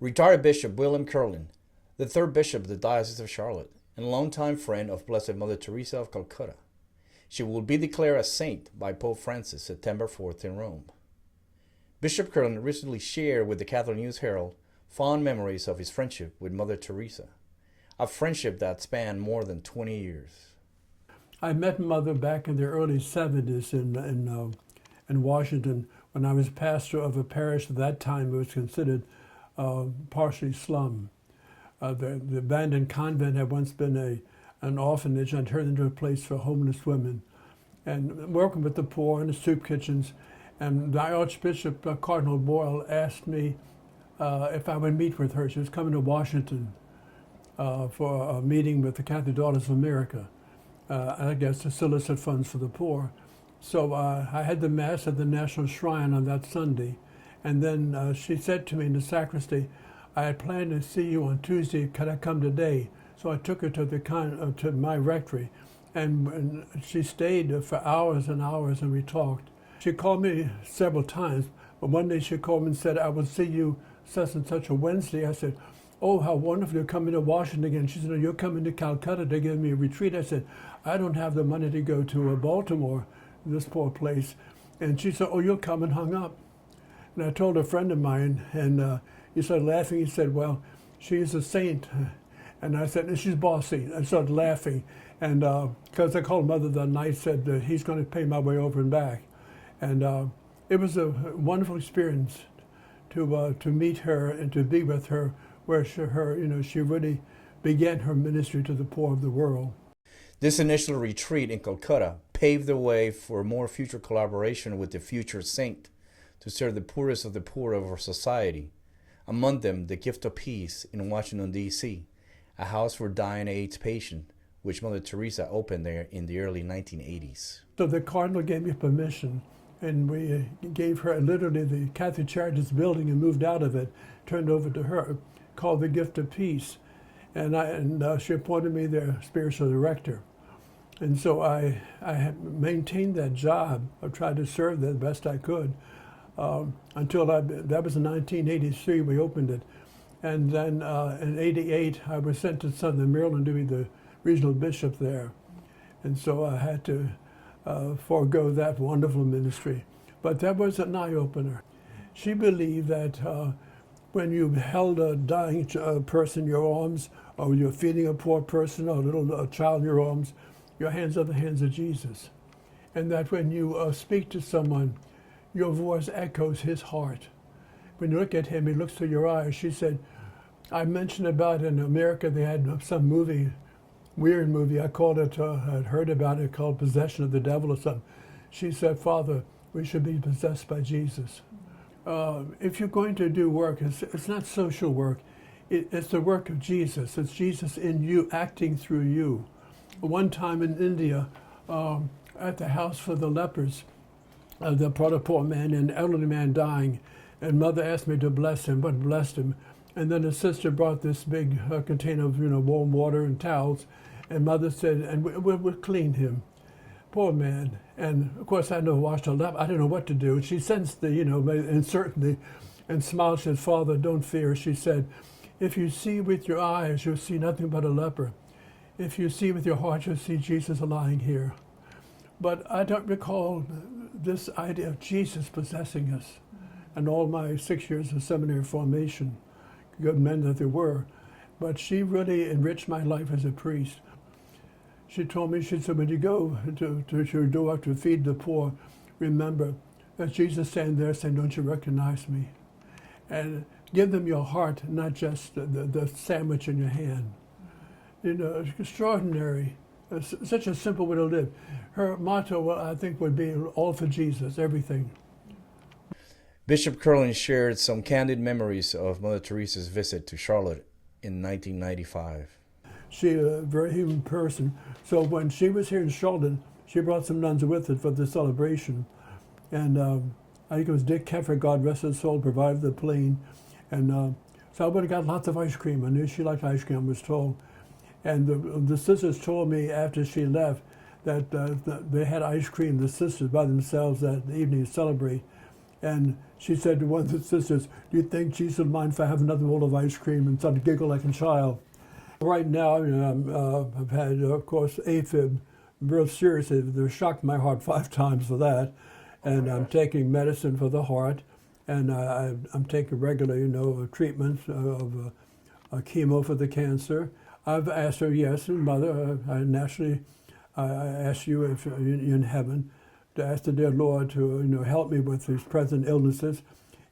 Retired Bishop William Curlin, the third bishop of the Diocese of Charlotte, and longtime friend of Blessed Mother Teresa of Calcutta. She will be declared a saint by Pope Francis September 4th in Rome. Bishop Curlin recently shared with the Catholic News Herald fond memories of his friendship with Mother Teresa, a friendship that spanned more than 20 years. I met Mother back in the early 70s in Washington when I was pastor of a parish at that time. It was considered partially slum. The abandoned convent had once been an orphanage and turned into a place for homeless women. And working with the poor in the soup kitchens. And the Archbishop, Cardinal Boyle, asked me if I would meet with her. She was coming to Washington for a meeting with the Catholic Daughters of America, I guess to solicit funds for the poor. So I had the Mass at the National Shrine on that Sunday. And then she said to me in the sacristy, I had planned to see you on Tuesday, could I come today? So I took her to my rectory, and she stayed for hours and hours, and we talked. She called me several times, but one day she called me and said, I will see you such and such a Wednesday. I said, oh, how wonderful, you're coming to Washington again. She said, no, you're coming to Calcutta to give me a retreat. I said, I don't have the money to go to Baltimore, this poor place. And she said, oh, you'll come, and hung up. And I told a friend of mine, and he started laughing. He said, well, she's a saint. And I said, she's bossy. I started laughing. And because I called Mother that night, said that he's going to pay my way over and back. And it was a wonderful experience to meet her and to be with her, where she really began her ministry to the poor of the world. This initial retreat in Calcutta paved the way for more future collaboration with the future saint to serve the poorest of the poor of our society. Among them, the Gift of Peace in Washington, D.C., a house for dying AIDS patients, which Mother Teresa opened there in the early 1980s. So the Cardinal gave me permission, and we gave her literally the Catholic Charities building and moved out of it, turned over to her, called the Gift of Peace. And she appointed me their spiritual director. And so I had maintained that job. I tried to serve the best I could until that was in 1983 we opened it. And then in 88 I was sent to Southern Maryland to be the regional bishop there. And so I had to forego that wonderful ministry. But that was an eye-opener. She believed that when you held a dying person in your arms, or you're feeding a poor person or a child in your arms, your hands are the hands of Jesus. And that when you speak to someone, your voice echoes his heart. When you look at him, he looks through your eyes. She said, I mentioned about in America they had some movie, weird movie, I called it, I'd heard about it, called Possession of the Devil or something. She said, Father, we should be possessed by Jesus. If you're going to do work, it's not social work. It's the work of Jesus. It's Jesus in you, acting through you. One time in India, at the house for the lepers, they brought a poor man, an elderly man dying, and Mother asked me to bless him, but blessed him. And then a sister brought this big container of warm water and towels, and Mother said, and we'll clean him. Poor man. And of course I know washed her lap. I didn't know what to do. She sensed the uncertainty and smiled. She said, Father, don't fear. She said, if you see with your eyes, you'll see nothing but a leper. If you see with your heart, you'll see Jesus lying here. But I don't recall this idea of Jesus possessing us. And all my 6 years of seminary formation, good men that there were, but she really enriched my life as a priest. She told me, she said, when you go to your door to feed the poor, remember that Jesus standing there saying, don't you recognize me? And give them your heart, not just the sandwich in your hand. Extraordinary. Such a simple way to live. Her motto, I think, would be all for Jesus, everything. Bishop Curlin shared some candid memories of Mother Teresa's visit to Charlotte in 1995. She's a very human person. So when she was here in Charlotte, she brought some nuns with her for the celebration. And I think it was Dick Keffer, God rest his soul, provided the plane. And so I went and got lots of ice cream. I knew she liked ice cream, I was told. And the sisters told me after she left that they had ice cream, the sisters by themselves that evening to celebrate. And she said to one of the sisters, "Do you think Jesus would mind if I have another bowl of ice cream?" And started to giggle like a child. Right now, I've had, of course, AFib, real seriously. They shocked my heart 5 times for that. And I'm taking medicine for the heart. And I'm taking regular, treatments of chemo for the cancer. I've asked her, yes, and Mother, I ask you if you're in heaven, to ask the dear Lord to help me with these present illnesses,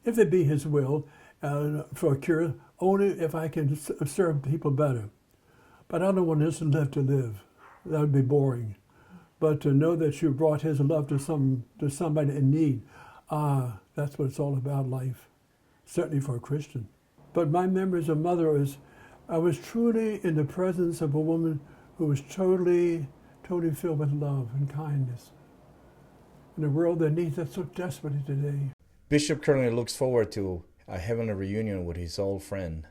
if it be His will, for a cure, only if I can serve people better. But I don't want this to live. That would be boring. But to know that you brought His love to somebody in need, that's what it's all about, life. Certainly for a Christian. But my memories of Mother I was truly in the presence of a woman who was totally filled with love and kindness. In a world that needs that so desperately today. Bishop Curlin looks forward to a heavenly reunion with his old friend.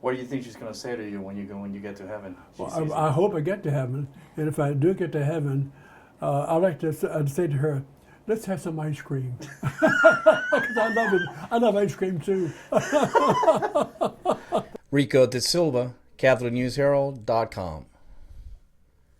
What do you think she's going to say to you when you get to heaven? Well, I hope I get to heaven, and if I do get to heaven, I'd say to her, "Let's have some ice cream," because I love it. I love ice cream too. Rico De Silva, CatholicNewsHerald.com.